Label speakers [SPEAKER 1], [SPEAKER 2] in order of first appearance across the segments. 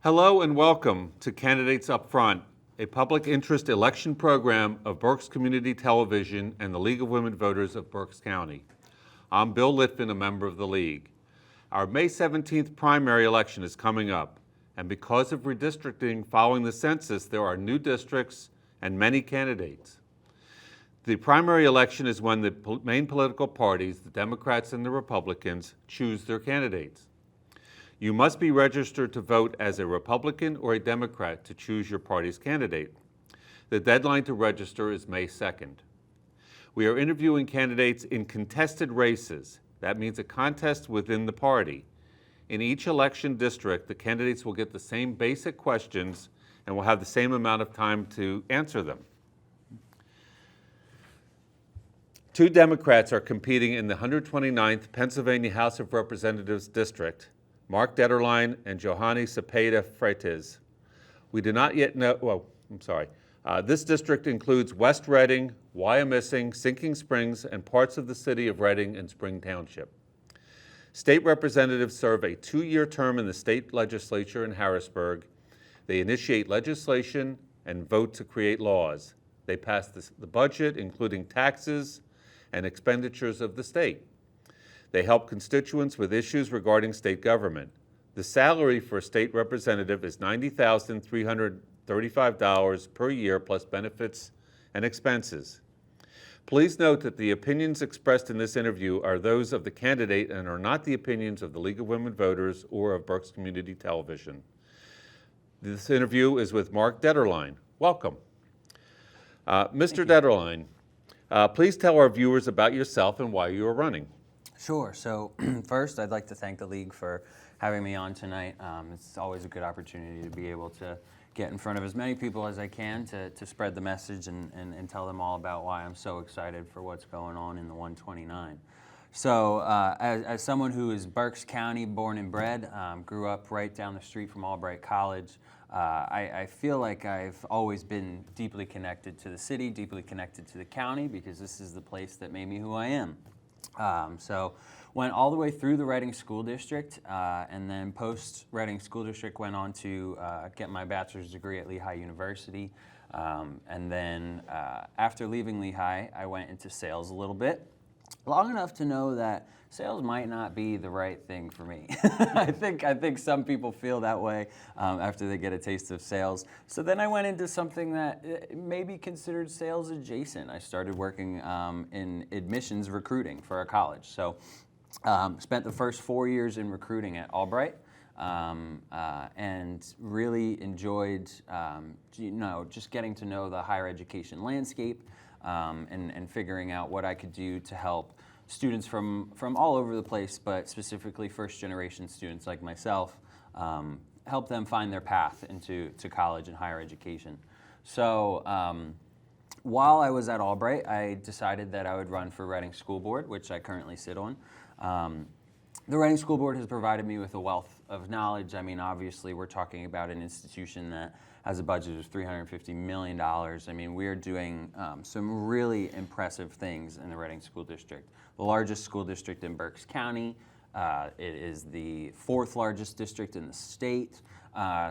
[SPEAKER 1] Hello and welcome to Candidates Up Front, a public interest election program of Berks Community Television and the League of Women Voters of Berks County. I'm Bill Litvin, a member of the League. Our May 17th primary election is coming up, and because of redistricting following the census, there are new districts and many candidates. The primary election is when the main political parties, the Democrats and the Republicans, choose their candidates. You must be registered to vote as a Republican or a Democrat to choose your party's candidate. The deadline to register is May 2nd. We are interviewing candidates in contested races. That means a contest within the party. In each election district, the candidates will get the same basic questions and will have the same amount of time to answer them. Two Democrats are competing in the 129th Pennsylvania House of Representatives district, Mark Detterlein and Johanny Cepeda Freitas. We do not yet know, this district includes West Reading, Wyomissing, Sinking Springs, and parts of the city of Reading and Spring Township. State representatives serve a 2-year term in the state legislature in Harrisburg. They initiate legislation and vote to create laws. They pass the budget, including taxes and expenditures of the state. They help constituents with issues regarding state government. The salary for a state representative is $90,335 per year plus benefits and expenses. Please note that the opinions expressed in this interview are those of the candidate and are not the opinions of the League of Women Voters or of Berks Community Television. This interview is with Mark Detterlein. Welcome. Mr. Detterlein, please tell our viewers about yourself and why you are running.
[SPEAKER 2] Sure. So first, I'd like to thank the League for having me on tonight. It's always a good opportunity to be able to get in front of as many people as I can to spread the message and tell them all about why I'm so excited for what's going on in the 129. So as someone who is Berks County born and bred, grew up right down the street from Albright College, I feel like I've always been deeply connected to the city, deeply connected to the county, because this is the place that made me who I am. So went all the way through the Reading School District, and then post-Reading School District went on to get my bachelor's degree at Lehigh University. And then after leaving Lehigh, I went into sales a little bit, long enough to know that sales might not be the right thing for me. I think some people feel that way after they get a taste of sales. So then I went into something that may be considered sales adjacent. I started working in admissions recruiting for a college. So spent the first 4 years in recruiting at Albright. And really enjoyed, just getting to know the higher education landscape and figuring out what I could do to help students from all over the place, but specifically first-generation students like myself, help them find their path into college and higher education. So while I was at Albright, I decided that I would run for Reading School Board, which I currently sit on. The Reading School Board has provided me with a wealth of knowledge. I mean, obviously, we're talking about an institution that has a budget of $350 million. I mean, we're doing some really impressive things in the Reading School District. The largest school district in Berks County. It is the 4th largest district in the state.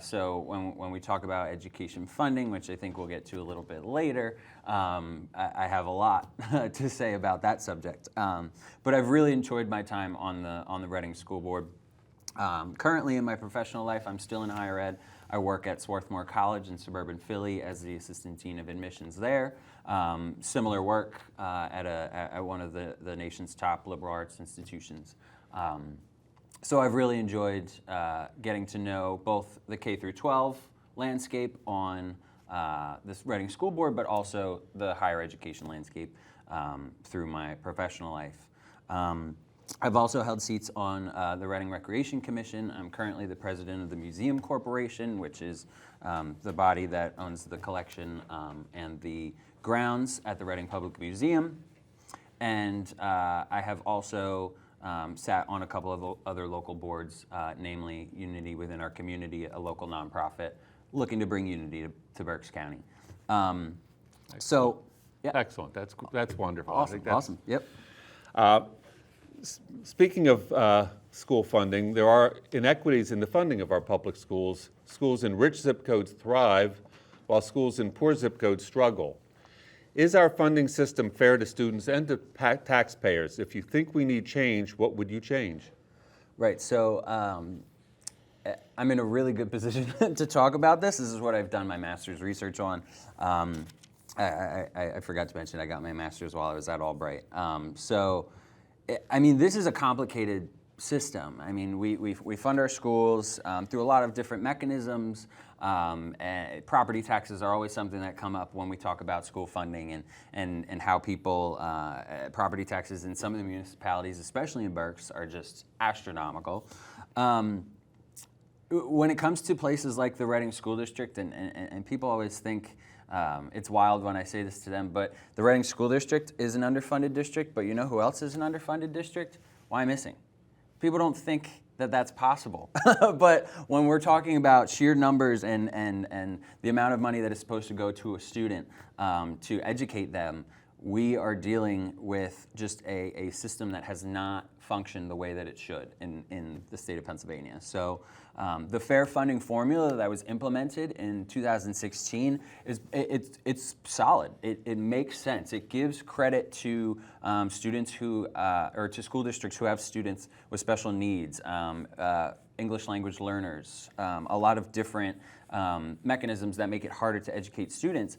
[SPEAKER 2] So when we talk about education funding, which I think we'll get to a little bit later, I have a lot to say about that subject. But I've really enjoyed my time on the Reading School Board. Currently in my professional life, I'm still in higher ed. I work at Swarthmore College in suburban Philly as the assistant dean of admissions there. Similar work at one of the nation's top liberal arts institutions. So I've really enjoyed getting to know both the K through 12 landscape on this Reading School Board, but also the higher education landscape through my professional life. I've also held seats on the Reading Recreation Commission. I'm currently the president of the Museum Corporation, which is the body that owns the collection and the grounds at the Reading Public Museum. And I have also sat on a couple of other local boards, namely Unity Within Our Community, a local nonprofit looking to bring unity to Berks County. So, yeah.
[SPEAKER 1] Excellent. That's wonderful.
[SPEAKER 2] Awesome.
[SPEAKER 1] I think that's,
[SPEAKER 2] Awesome. Yep.
[SPEAKER 1] Speaking of school funding, there are inequities in the funding of our public schools. Schools in rich zip codes thrive, while schools in poor zip codes struggle. Is our funding system fair to students and to taxpayers? If you think we need change, what would you change?
[SPEAKER 2] Right. So I'm in a really good position to talk about this. This is what I've done my master's research on. I forgot to mention I got my master's while I was at Albright. This is a complicated system. I mean, we fund our schools through a lot of different mechanisms. And property taxes are always something that come up when we talk about school funding and how people, property taxes in some of the municipalities, especially in Berks, are just astronomical. When it comes to places like the Reading School District, and people always think it's wild when I say this to them, but the Reading School District is an underfunded district, but you know who else is an underfunded district? Wyomissing. People don't think that that's possible. But when we're talking about sheer numbers and the amount of money that is supposed to go to a student to educate them, we are dealing with just a system that has not functioned the way that it should in the state of Pennsylvania. So the fair funding formula that was implemented in 2016 it's solid. It makes sense. It gives credit to students who or to school districts who have students with special needs, English language learners, a lot of different mechanisms that make it harder to educate students.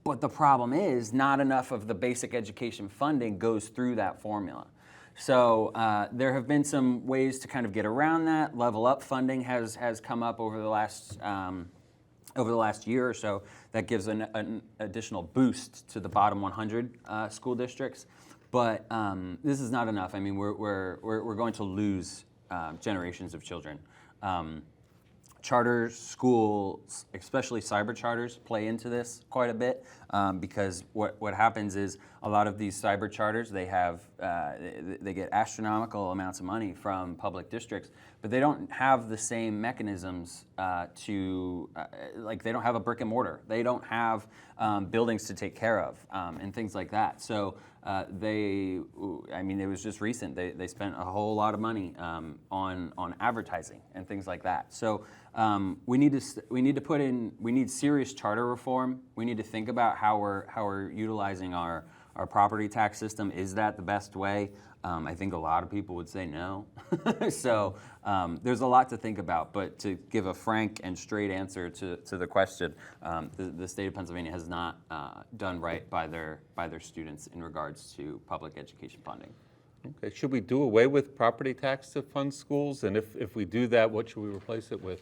[SPEAKER 2] But the problem is not enough of the basic education funding goes through that formula. So there have been some ways to kind of get around that. Level Up funding has come up over the last year or so that gives an additional boost to the bottom 100 school districts. But this is not enough. I mean, we're going to lose generations of children. Charter schools, especially cyber charters, play into this quite a bit because what happens is a lot of these cyber charters, they get astronomical amounts of money from public districts, but they don't have the same mechanisms like they don't have a brick and mortar. They don't have buildings to take care of and things like that. So it was just recent. They spent a whole lot of money on advertising and things like that. So we need serious charter reform. We need to think about how we're utilizing our property tax system. Is that the best way? I think a lot of people would say no. So there's a lot to think about. But to give a frank and straight answer to the question, the state of Pennsylvania has not done right by their students in regards to public education funding.
[SPEAKER 1] Okay. Should we do away with property tax to fund schools? And if we do that, what should we replace it with?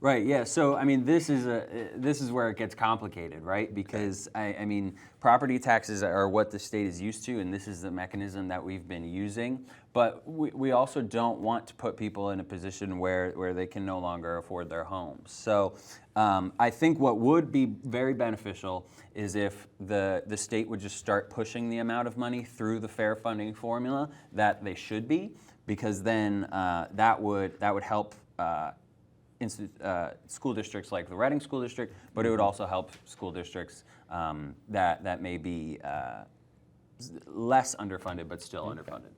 [SPEAKER 2] Right. Yeah. So I mean, this is where it gets complicated, right? Because I mean, property taxes are what the state is used to, and this is the mechanism that we've been using. But we also don't want to put people in a position where they can no longer afford their homes. So I think what would be very beneficial is if the state would just start pushing the amount of money through the fair funding formula that they should be, because then that would help. School districts like the Reading School District, but it would also help school districts that may be less underfunded, but still underfunded.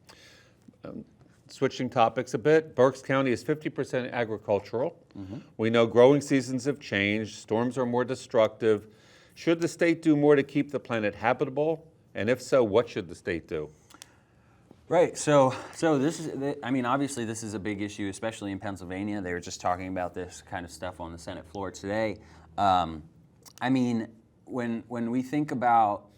[SPEAKER 1] Switching topics a bit, Berks County is 50% agricultural.
[SPEAKER 2] Mm-hmm.
[SPEAKER 1] We know growing seasons have changed, storms are more destructive. Should the state do more to keep the planet habitable? And if so, what should the state do?
[SPEAKER 2] Right. So this is, I mean, obviously this is a big issue, especially in Pennsylvania. They were just talking about this kind of stuff on the Senate floor today. I mean, when we think about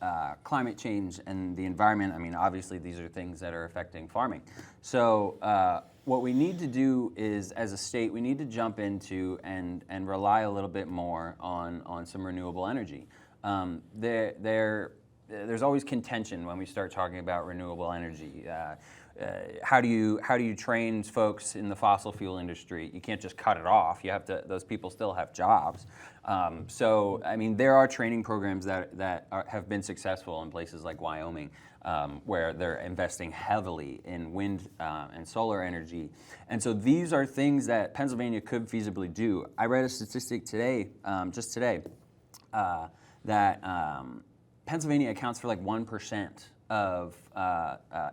[SPEAKER 2] climate change and the environment, I mean, obviously these are things that are affecting farming. So what we need to do is, as a state, we need to jump into and rely a little bit more on some renewable energy. There's always contention when we start talking about renewable energy. How do you train folks in the fossil fuel industry? You can't just cut it off. You have to. Those people still have jobs. So I mean, there are training programs that have been successful in places like Wyoming, where they're investing heavily in wind and solar energy. And so these are things that Pennsylvania could feasibly do. I read a statistic today, just today, that Pennsylvania accounts for like 1% of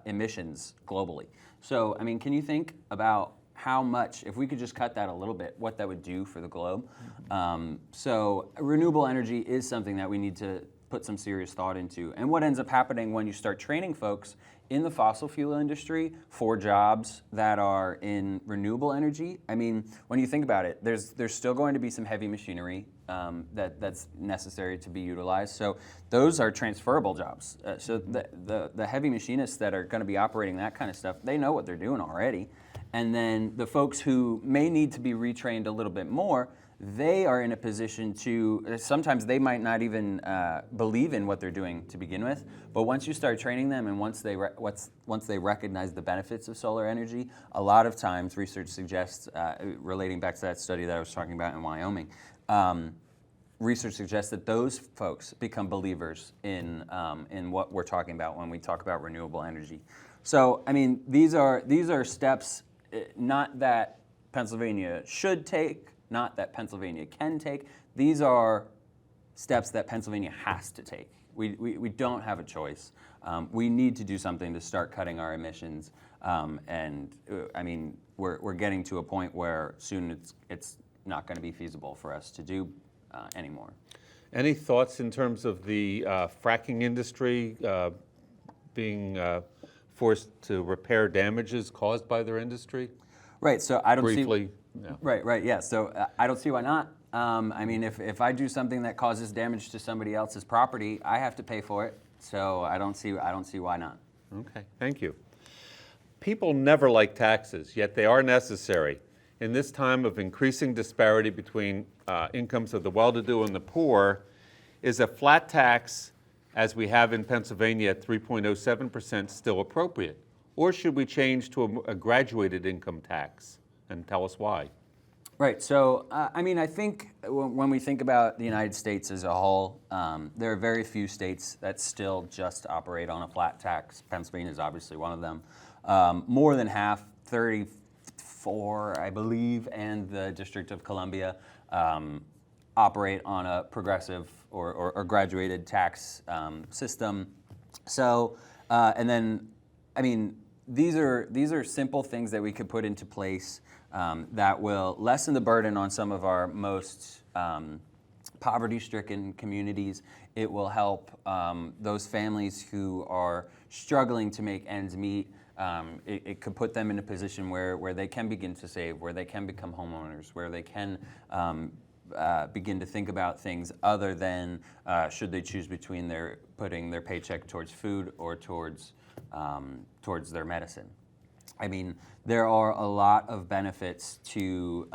[SPEAKER 2] emissions globally. So, I mean, can you think about how much, if we could just cut that a little bit, what that would do for the globe. So renewable energy is something that we need to put some serious thought into. And what ends up happening when you start training folks in the fossil fuel industry for jobs that are in renewable energy, I mean, when you think about it, there's still going to be some heavy machinery that's necessary to be utilized. So those are transferable jobs. So the heavy machinists that are going to be operating that kind of stuff, they know what they're doing already. And then the folks who may need to be retrained a little bit more, they are in a position to, sometimes they might not even believe in what they're doing to begin with, but once you start training them and once they recognize the benefits of solar energy, a lot of times research suggests, relating back to that study that I was talking about in Wyoming, research suggests that those folks become believers in what we're talking about when we talk about renewable energy. So, I mean, these are steps not that Pennsylvania should take, not that Pennsylvania can take. These are steps that Pennsylvania has to take. We don't have a choice. We need to do something to start cutting our emissions. I mean, we're getting to a point where soon it's not going to be feasible for us to do anymore.
[SPEAKER 1] Any thoughts in terms of the fracking industry being forced to repair damages caused by their industry?
[SPEAKER 2] Right. So I don't
[SPEAKER 1] Briefly.
[SPEAKER 2] see.
[SPEAKER 1] Yeah.
[SPEAKER 2] Right. Yeah. So I don't see why not. I mean, if I do something that causes damage to somebody else's property, I have to pay for it. So I don't see why not.
[SPEAKER 1] Okay, thank you. People never like taxes, yet they are necessary. In this time of increasing disparity between incomes of the well-to-do and the poor, is a flat tax, as we have in Pennsylvania at 3.07%, still appropriate? Or should we change to a graduated income tax? And tell us why.
[SPEAKER 2] Right. So, I mean, I think when we think about the United States as a whole, there are very few states that still just operate on a flat tax. Pennsylvania is obviously one of them. More than half, 34, I believe, and the District of Columbia operate on a progressive or graduated tax system. So, and then, I mean, these are simple things that we could put into place that will lessen the burden on some of our most poverty-stricken communities. It will help those families who are struggling to make ends meet. It could put them in a position where they can begin to save, where they can become homeowners, where they can begin to think about things other than should they choose between putting their paycheck towards food or towards their medicine. I mean, there are a lot of benefits to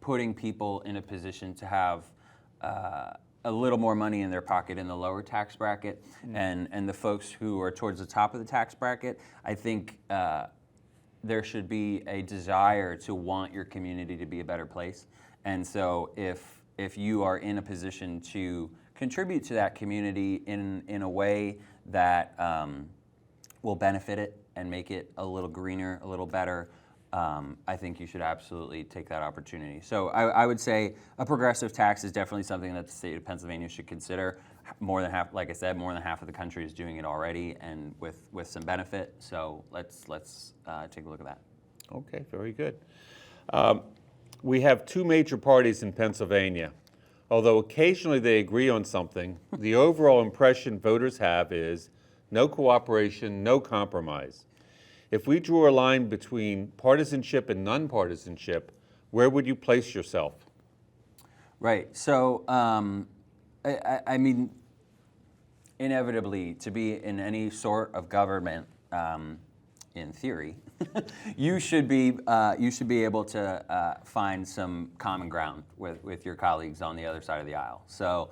[SPEAKER 2] putting people in a position to have a little more money in their pocket in the lower tax bracket, and the folks who are towards the top of the tax bracket. I think there should be a desire to want your community to be a better place, and so if you are in a position to contribute to that community in a way that will benefit it and make it a little greener, a little better, I think you should absolutely take that opportunity. So I would say a progressive tax is definitely something that the state of Pennsylvania should consider. More than half, like I said, more than half of the country is doing it already, and with some benefit. So let's take a look at that.
[SPEAKER 1] Okay, very good. We have two major parties in Pennsylvania. Although occasionally they agree on something, the overall impression voters have is no cooperation, no compromise. If we drew a line between partisanship and nonpartisanship, where would you place yourself?
[SPEAKER 2] Right. So, I mean, inevitably, to be in any sort of government, in theory, you should be able to find some common ground with your colleagues on the other side of the aisle. So.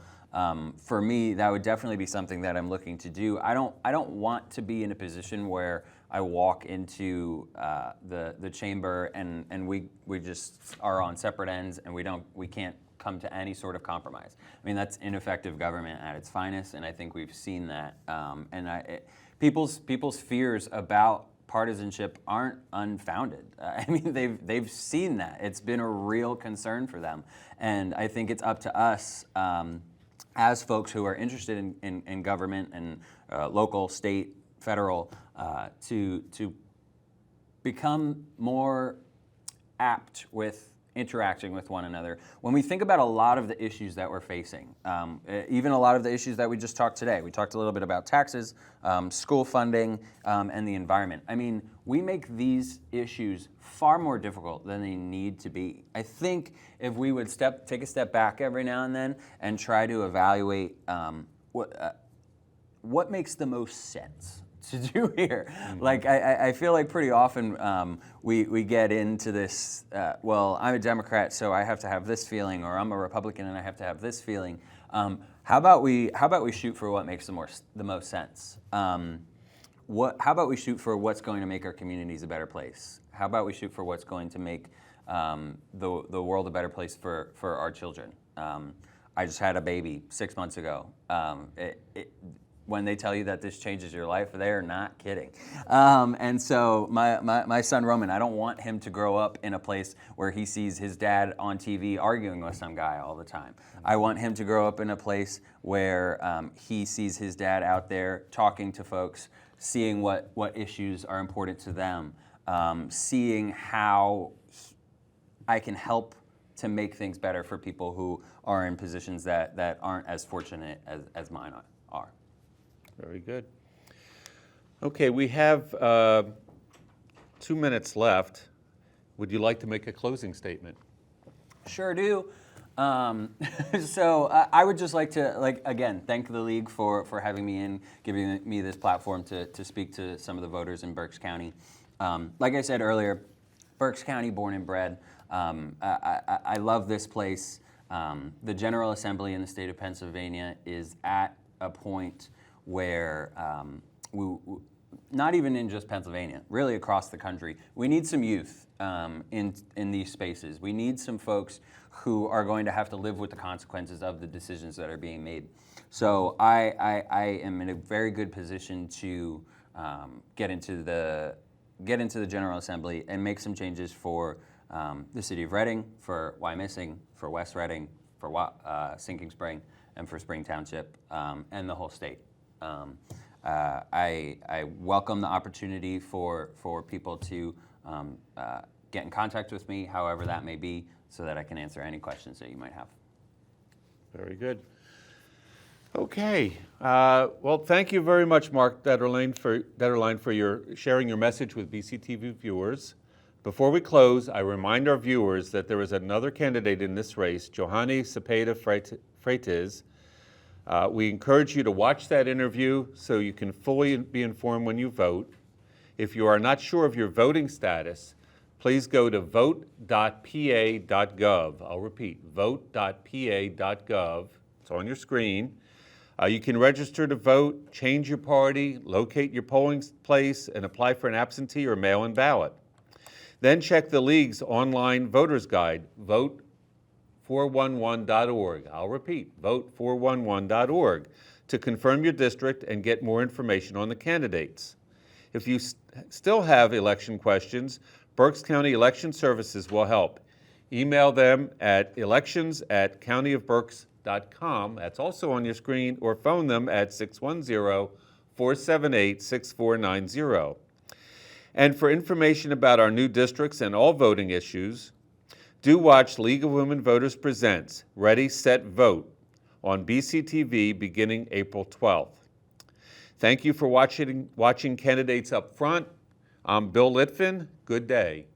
[SPEAKER 2] For me, that would definitely be something that I'm looking to do. I don't want to be in a position where I walk into the chamber and we just are on separate ends and we can't come to any sort of compromise. I mean, that's ineffective government at its finest, and I think we've seen that. People's fears about partisanship aren't unfounded. I mean, they've seen that. It's been a real concern for them, and I think it's up to us. As folks who are interested in government and local, state, federal, to become more apt with interacting with one another. When we think about a lot of the issues that we're facing, even a lot of the issues that we just talked today, we talked a little bit about taxes, school funding, and the environment. I mean, we make these issues far more difficult than they need to be. I think if we would take a step back every now and then and try to evaluate what makes the most sense to do here. Like, I feel like pretty often we get into this, well, I'm a Democrat, so I have to have this feeling, or I'm a Republican and I have to have this feeling. How about we shoot for what makes the most sense? How about we shoot for what's going to make our communities a better place? How about we shoot for what's going to make the world a better place for our children? I just had a baby 6 months ago. When they tell you that this changes your life, they're not kidding. And so my son Roman, I don't want him to grow up in a place where he sees his dad on TV arguing with some guy all the time. I want him to grow up in a place where he sees his dad out there talking to folks, seeing what issues are important to them, seeing how I can help to make things better for people who are in positions that aren't as fortunate as mine are.
[SPEAKER 1] Very good. Okay, we have 2 minutes left. Would you like to make a closing statement?
[SPEAKER 2] Sure do. So I would just like to, again, thank the league for having me in, giving me this platform to speak to some of the voters in Berks County. Like I said earlier, Berks County, born and bred. I love this place. The General Assembly in the state of Pennsylvania is at a point where not even in just Pennsylvania, really across the country, we need some youth in these spaces. We need some folks who are going to have to live with the consequences of the decisions that are being made. So I am in a very good position to get into the General Assembly and make some changes for the city of Reading, for Wyomissing, for West Reading, for Sinking Spring, and for Spring Township, and the whole state. I welcome the opportunity for people to get in contact with me, however that may be, so that I can answer any questions that you might have.
[SPEAKER 1] Very good. Okay. Well, thank you very much, Mark Detterlein, for your sharing your message with BCTV viewers. Before we close, I remind our viewers that there is another candidate in this race, Johanny Cepeda Freitas. We encourage you to watch that interview so you can fully be informed when you vote. If you are not sure of your voting status, please go to vote.pa.gov. I'll repeat, vote.pa.gov. It's on your screen. You can register to vote, change your party, locate your polling place, and apply for an absentee or mail-in ballot. Then check the League's online voters guide, vote411.org. I'll repeat, vote411.org to confirm your district and get more information on the candidates. If you still have election questions, Berks County Election Services will help. Email them at elections@countyofberks.com. That's also on your screen, or phone them at 610-478-6490. And for information about our new districts and all voting issues, do watch League of Women Voters Presents Ready, Set, Vote on BCTV beginning April 12th. Thank you for watching Candidates Up Front. I'm Bill Litvin. Good day.